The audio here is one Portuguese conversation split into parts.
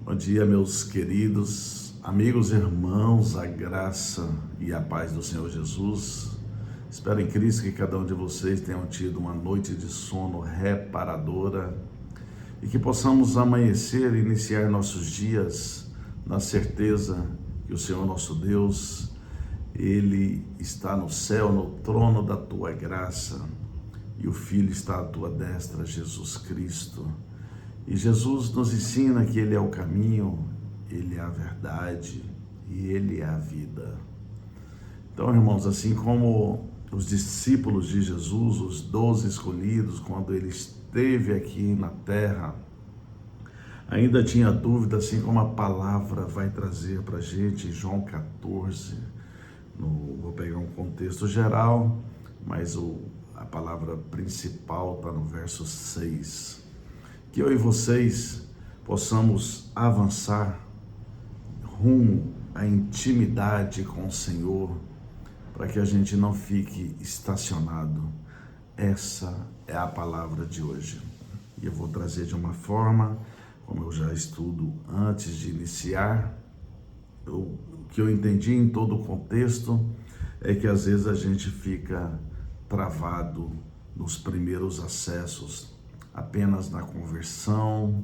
Bom dia, meus queridos amigos e irmãos, a graça e a paz do Senhor Jesus. Espero em Cristo que cada um de vocês tenham tido uma noite de sono reparadora e que possamos amanhecer e iniciar nossos dias na certeza que o Senhor nosso Deus, Ele está no céu, no trono da tua graça, e o Filho está à tua destra, Jesus Cristo. E Jesus nos ensina que Ele é o caminho, Ele é a verdade e Ele é a vida. Então, irmãos, assim como os discípulos de Jesus, os 12 escolhidos, quando Ele esteve aqui na terra, ainda tinha dúvida, assim como a palavra vai trazer para a gente, João 14, vou pegar um contexto geral, mas a palavra principal está no verso 6. Que eu e vocês possamos avançar rumo à intimidade com o Senhor, para que a gente não fique estacionado. Essa é a palavra de hoje. E eu vou trazer de uma forma, como eu já estudo antes de iniciar, o que eu entendi em todo o contexto é que às vezes a gente fica travado nos primeiros acessos, apenas na conversão,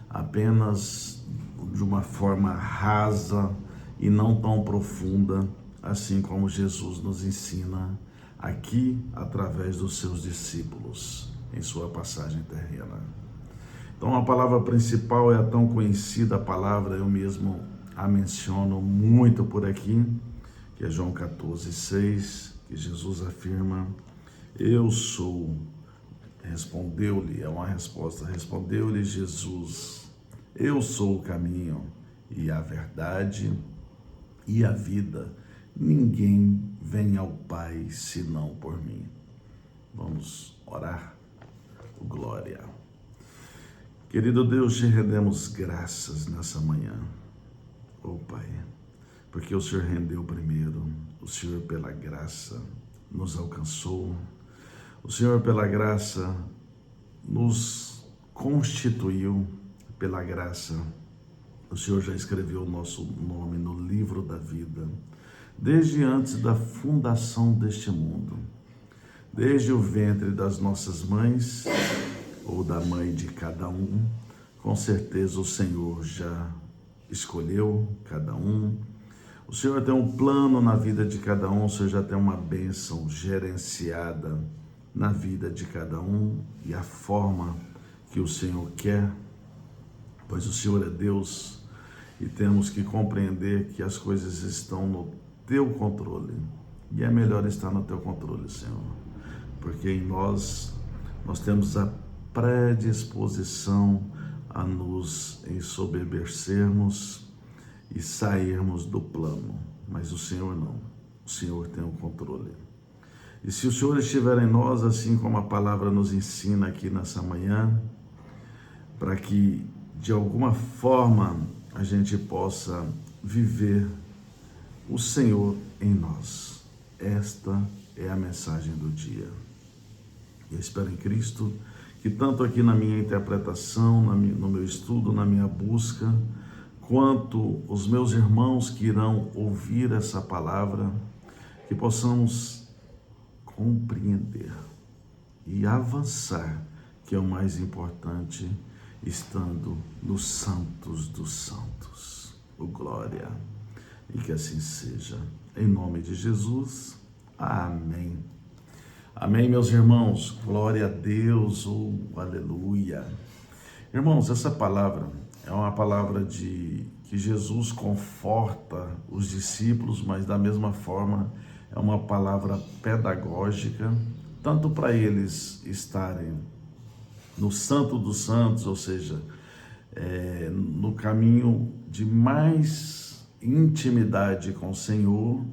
apenas de uma forma rasa e não tão profunda, assim como Jesus nos ensina aqui através dos seus discípulos em sua passagem terrena. Então a palavra principal é a tão conhecida palavra, eu mesmo a menciono muito por aqui, que é João 14, 6, que Jesus afirma: eu sou. Respondeu-lhe, é uma resposta, respondeu-lhe Jesus: eu sou o caminho e a verdade e a vida. Ninguém vem ao Pai senão por mim. Vamos orar. Glória. Querido Deus, te rendemos graças nessa manhã, Pai, porque o Senhor rendeu primeiro, o Senhor pela graça nos alcançou, o Senhor pela graça nos constituiu, pela graça o Senhor já escreveu o nosso nome no livro da vida, desde antes da fundação deste mundo, desde o ventre das nossas mães, ou da mãe de cada um, com certeza o Senhor já escolheu cada um. O Senhor tem um plano na vida de cada um, o Senhor já tem uma bênção gerenciada na vida de cada um e a forma que o Senhor quer, pois o Senhor é Deus e temos que compreender que as coisas estão no teu controle e é melhor estar no teu controle, Senhor, porque em nós temos a predisposição a nos ensoberbecermos e sairmos do plano, mas o Senhor não, o Senhor tem o controle. E se o Senhor estiver em nós, assim como a palavra nos ensina aqui nessa manhã, para que de alguma forma a gente possa viver o Senhor em nós. Esta é a mensagem do dia. Eu espero em Cristo que tanto aqui na minha interpretação, no meu estudo, na minha busca, quanto os meus irmãos que irão ouvir essa palavra, que possamos compreender e avançar, que é o mais importante, estando nos santos dos santos. Glória. E que assim seja. Em nome de Jesus. Amém. Amém, meus irmãos. Glória a Deus. Aleluia. Irmãos, essa palavra é uma palavra que Jesus conforta os discípulos, mas da mesma forma é uma palavra pedagógica, tanto para eles estarem no Santo dos Santos, ou seja, no caminho de mais intimidade com o Senhor,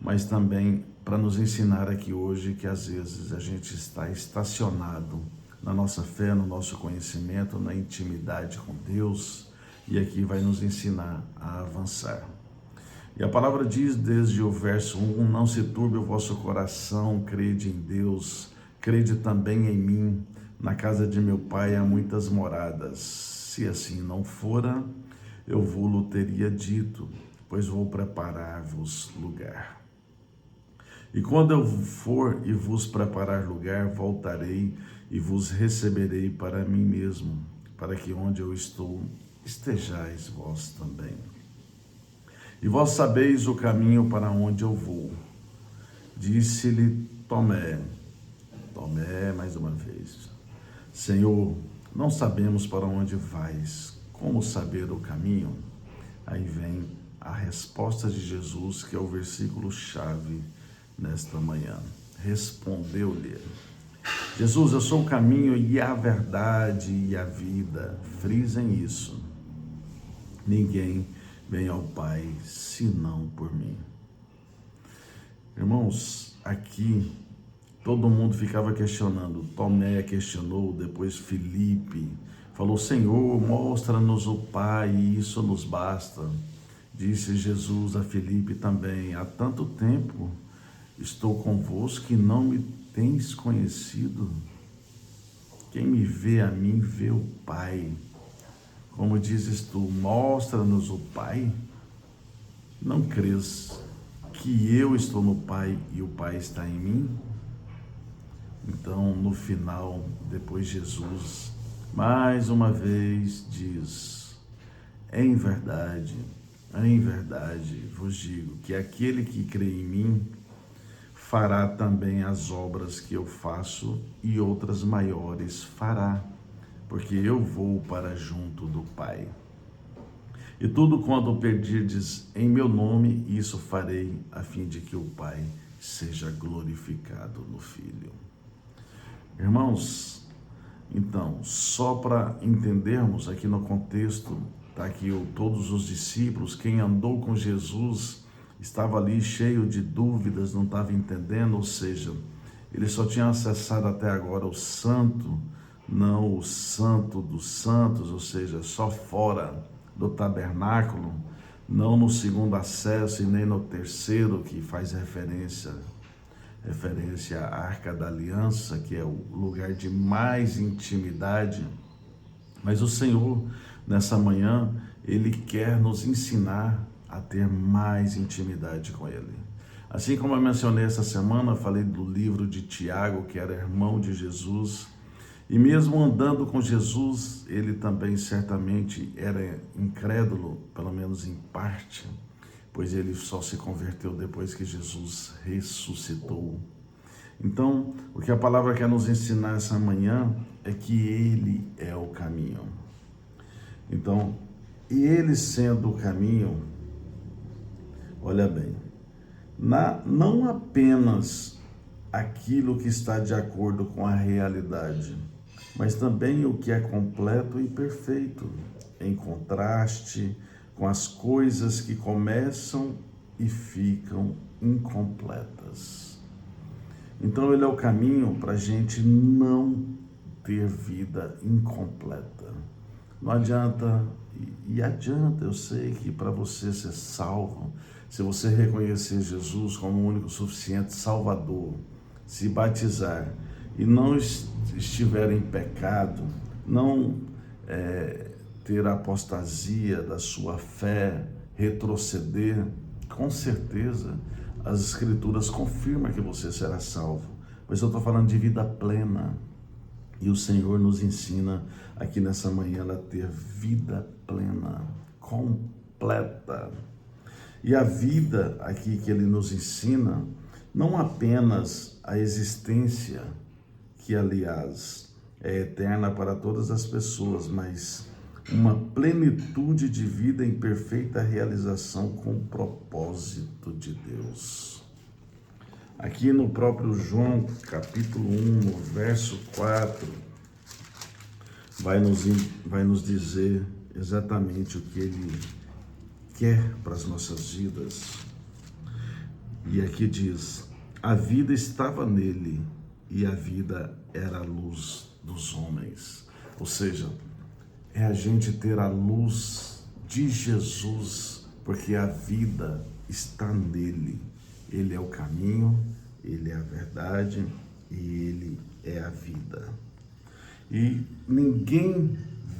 mas também para nos ensinar aqui hoje que às vezes a gente está estacionado na nossa fé, no nosso conhecimento, na intimidade com Deus, e aqui vai nos ensinar a avançar. E a palavra diz desde o verso 1, não se turbe o vosso coração, crede em Deus, crede também em mim, na casa de meu pai há muitas moradas, se assim não fora, eu vou-lo teria dito, pois vou preparar-vos lugar. E quando eu for e vos preparar lugar, voltarei e vos receberei para mim mesmo, para que onde eu estou, estejais vós também. E vós sabeis o caminho para onde eu vou. Disse-lhe Tomé, mais uma vez, Senhor, não sabemos para onde vais, como saber o caminho? Aí vem a resposta de Jesus, que é o versículo-chave nesta manhã. Respondeu-lhe Jesus: eu sou o caminho e a verdade e a vida. Frisem isso. Ninguém vem ao Pai senão por mim. Irmãos, aqui todo mundo ficava questionando. Tomé questionou, depois Filipe falou: Senhor, mostra-nos o Pai e isso nos basta. Disse Jesus a Filipe também: há tanto tempo estou convosco e não me tens conhecido. Quem me vê a mim, vê o Pai. Como dizes tu, mostra-nos o Pai. Não crês que eu estou no Pai e o Pai está em mim? Então, no final, depois Jesus, mais uma vez diz: em verdade vos digo que aquele que crê em mim fará também as obras que eu faço e outras maiores fará, porque eu vou para junto do Pai. E tudo quanto pedirdes em meu nome, isso farei, a fim de que o Pai seja glorificado no Filho. Irmãos, então, só para entendermos aqui no contexto, está aqui todos os discípulos, quem andou com Jesus, estava ali cheio de dúvidas, não estava entendendo, ou seja, ele só tinha acessado até agora o santo, não o santo dos santos, ou seja, só fora do tabernáculo, não no segundo acesso e nem no terceiro, que faz referência à Arca da Aliança, que é o lugar de mais intimidade. Mas o Senhor, nessa manhã, Ele quer nos ensinar a ter mais intimidade com Ele. Assim como eu mencionei essa semana, falei do livro de Tiago, que era irmão de Jesus, e mesmo andando com Jesus, ele também certamente era incrédulo, pelo menos em parte, pois ele só se converteu depois que Jesus ressuscitou. Então, o que a palavra quer nos ensinar essa manhã é que Ele é o caminho. Então, e Ele sendo o caminho, olha bem, não apenas aquilo que está de acordo com a realidade, mas também o que é completo e perfeito, em contraste com as coisas que começam e ficam incompletas. Então ele é o caminho para a gente não ter vida incompleta. Não adianta, e adianta, eu sei que para você ser salvo, se você reconhecer Jesus como o único suficiente Salvador, se batizar e não estiver em pecado, não ter a apostasia da sua fé, retroceder, com certeza as Escrituras confirmam que você será salvo. Pois eu estou falando de vida plena. E o Senhor nos ensina aqui nessa manhã a ter vida plena, completa. E a vida aqui que Ele nos ensina, não apenas a existência, que aliás é eterna para todas as pessoas, mas uma plenitude de vida em perfeita realização com o propósito de Deus. Aqui no próprio João, capítulo 1, no verso 4, vai nos dizer exatamente o que Ele quer para as nossas vidas. E aqui diz: a vida estava nele e a vida era a luz dos homens. Ou seja, é a gente ter a luz de Jesus, porque a vida está nele. Ele é o caminho, Ele é a verdade e Ele é a vida. E ninguém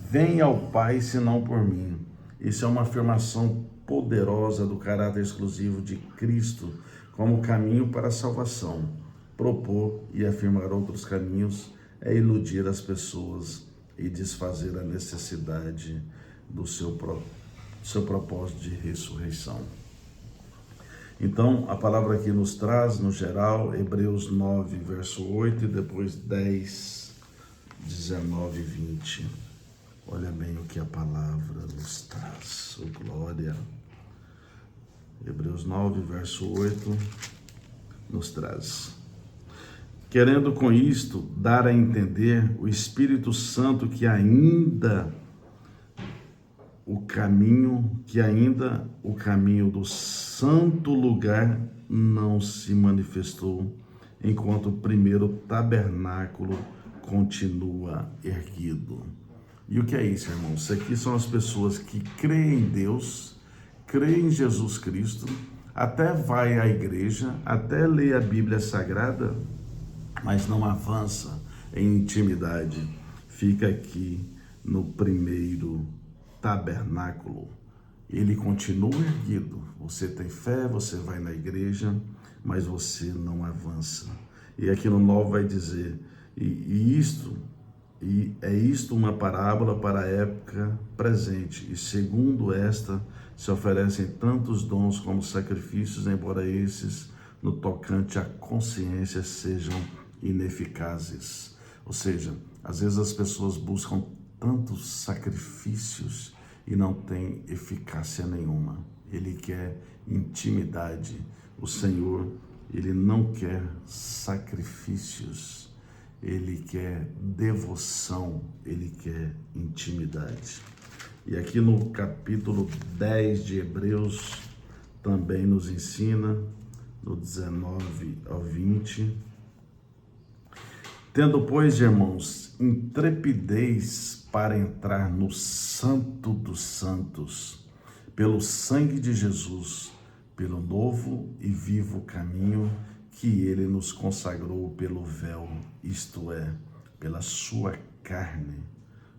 vem ao Pai senão por mim. Isso é uma afirmação poderosa do caráter exclusivo de Cristo como caminho para a salvação. Propor e afirmar outros caminhos é iludir as pessoas e desfazer a necessidade do seu propósito de ressurreição. Então, a palavra aqui nos traz, no geral, Hebreus 9, verso 8 e depois 10, 19 e 20. Olha bem o que a palavra nos traz. Oh, glória! Hebreus 9, verso 8 nos traz. Querendo com isto dar a entender o Espírito Santo que ainda o caminho do santo lugar não se manifestou, enquanto o primeiro tabernáculo continua erguido. E o que é isso, irmãos? Isso aqui são as pessoas que creem em Deus, creem em Jesus Cristo, até vai à igreja, até lê a Bíblia Sagrada, mas não avança em intimidade. Fica aqui no primeiro tabernáculo. Ele continua erguido. Você tem fé, você vai na igreja, mas você não avança. E aqui no 9 vai dizer, e é isto uma parábola para a época presente, e segundo esta se oferecem tantos dons como sacrifícios, embora esses, no tocante à consciência, sejam ineficazes. Ou seja, às vezes as pessoas buscam tantos sacrifícios e não tem eficácia nenhuma. Ele quer intimidade. O Senhor, Ele não quer sacrifícios. Ele quer devoção, Ele quer intimidade. E aqui no capítulo 10 de Hebreus também nos ensina, no 19 ao 20. Tendo, pois, irmãos, intrepidez para entrar no Santo dos Santos, pelo sangue de Jesus, pelo novo e vivo caminho que ele nos consagrou pelo véu, isto é, pela sua carne.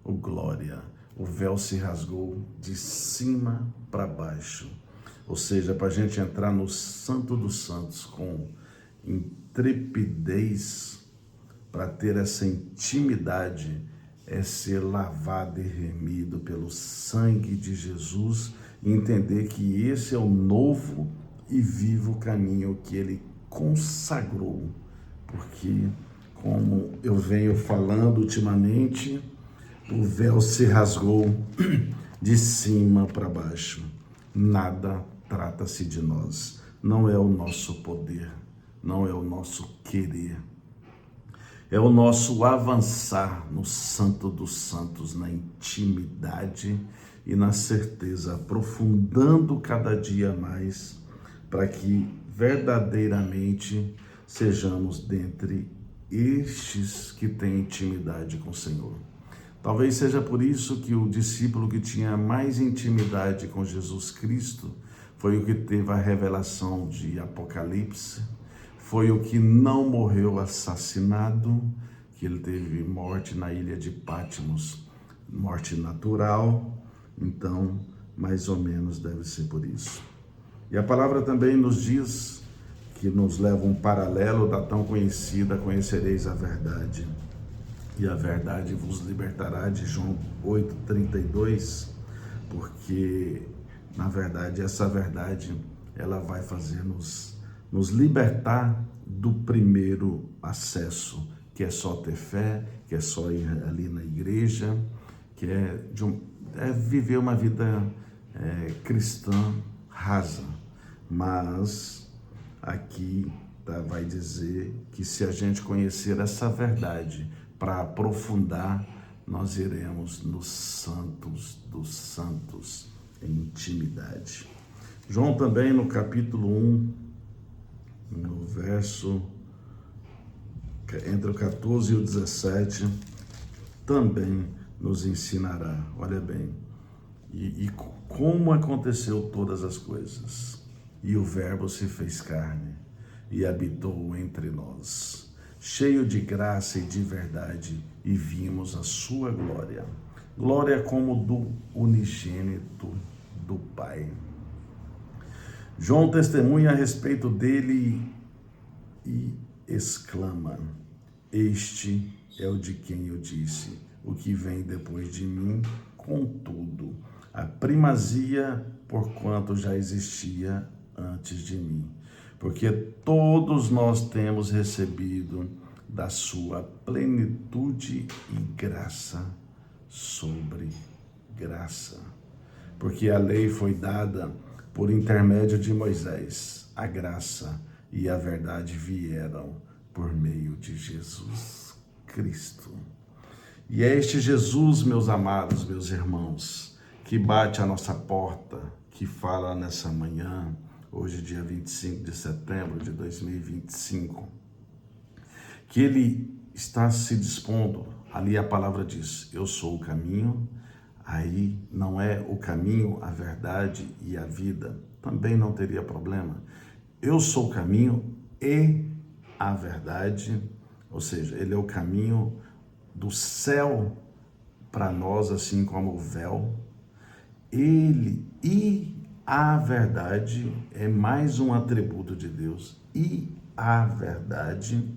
Oh, glória! O véu se rasgou de cima para baixo. Ou seja, para a gente entrar no Santo dos Santos com intrepidez, para ter essa intimidade, é ser lavado e remido pelo sangue de Jesus e entender que esse é o novo e vivo caminho que ele consagrou. Porque, como eu venho falando ultimamente, o véu se rasgou de cima para baixo. Nada trata-se de nós. Não é o nosso poder, não é o nosso querer. É o nosso avançar no Santo dos Santos, na intimidade e na certeza, aprofundando cada dia mais, para que verdadeiramente sejamos dentre estes que têm intimidade com o Senhor. Talvez seja por isso que o discípulo que tinha mais intimidade com Jesus Cristo foi o que teve a revelação de Apocalipse, foi o que não morreu assassinado, que ele teve morte na ilha de Patmos, morte natural. Então, mais ou menos deve ser por isso. E a palavra também nos diz, que nos leva um paralelo da tão conhecida, conhecereis a verdade, e a verdade vos libertará, de João 8,32, porque, na verdade, essa verdade, ela vai fazer nos libertar do primeiro acesso, que é só ter fé, que é só ir ali na igreja, que é viver uma vida cristã rasa. Mas aqui vai dizer que se a gente conhecer essa verdade para aprofundar, nós iremos nos santos dos santos em intimidade. João também no capítulo 1, no verso entre o 14 e o 17, também nos ensinará. Olha bem, e como aconteceu todas as coisas. E o Verbo se fez carne e habitou entre nós, cheio de graça e de verdade, e vimos a sua glória, glória como do unigênito do Pai. João testemunha a respeito dele e exclama: este é o de quem eu disse, o que vem depois de mim, contudo, a primazia, porquanto já existia antes de mim. Porque todos nós temos recebido da sua plenitude e graça sobre graça. Porque a lei foi dada por intermédio de Moisés, a graça e a verdade vieram por meio de Jesus Cristo. E é este Jesus, meus amados, meus irmãos, que bate à nossa porta, que fala nessa manhã, hoje dia 25 de setembro de 2025, que ele está se dispondo, ali a palavra diz, eu sou o caminho, aí não é o caminho, a verdade e a vida, também não teria problema. Eu sou o caminho e a verdade, ou seja, ele é o caminho do céu para nós, assim como o véu. Ele e a verdade é mais um atributo de Deus. E a verdade,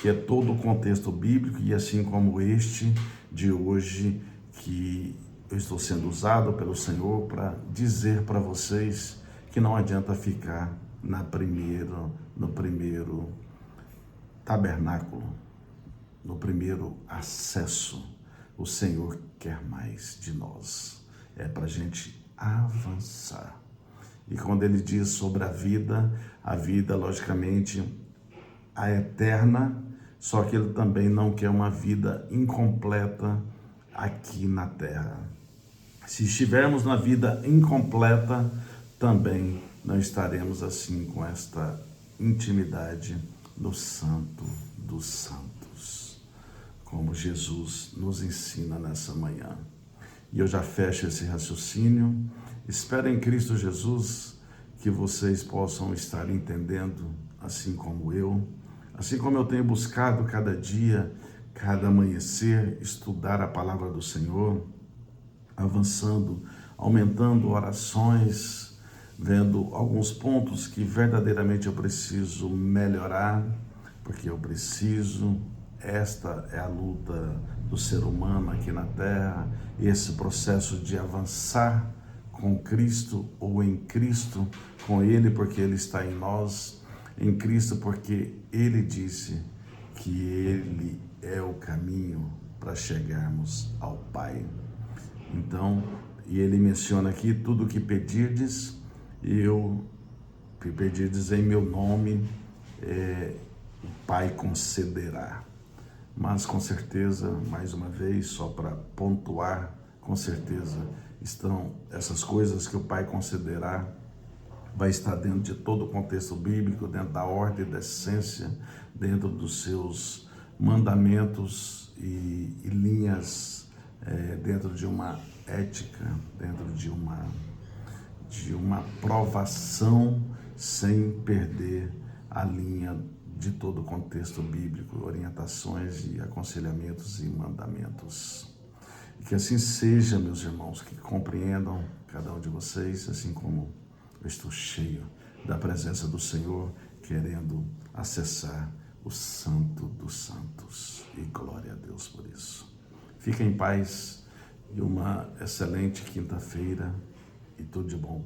que é todo o contexto bíblico, e assim como este de hoje, que eu estou sendo usado pelo Senhor para dizer para vocês que não adianta ficar no primeiro tabernáculo, no primeiro acesso. O Senhor quer mais de nós. É para a gente avançar. E quando ele diz sobre a vida, logicamente, a eterna, só que ele também não quer uma vida incompleta aqui na terra. Se estivermos na vida incompleta, também não estaremos assim com esta intimidade no Santo dos Santos, como Jesus nos ensina nessa manhã. E eu já fecho esse raciocínio. Espero em Cristo Jesus que vocês possam estar entendendo, assim como eu tenho buscado cada dia, cada amanhecer, estudar a palavra do Senhor, avançando, aumentando orações, vendo alguns pontos que verdadeiramente eu preciso melhorar, porque eu preciso. Esta é a luta do ser humano aqui na Terra, esse processo de avançar com Cristo ou em Cristo, com Ele porque Ele está em nós, em Cristo porque Ele disse que Ele é o caminho para chegarmos ao Pai. Então, e Ele menciona aqui, tudo que pedirdes, em meu nome, o Pai concederá. Mas com certeza, mais uma vez, só para pontuar, com certeza estão essas coisas que o Pai concederá, vai estar dentro de todo o contexto bíblico, dentro da ordem, da essência, dentro dos seus mandamentos e linhas, dentro de uma ética, dentro de uma provação, sem perder a linha de todo o contexto bíblico, orientações e aconselhamentos e mandamentos. E que assim seja, meus irmãos, que compreendam cada um de vocês, assim como eu estou cheio da presença do Senhor, querendo acessar o Santo dos Santos. E glória a Deus por isso. Fiquem em paz e uma excelente quinta-feira e tudo de bom.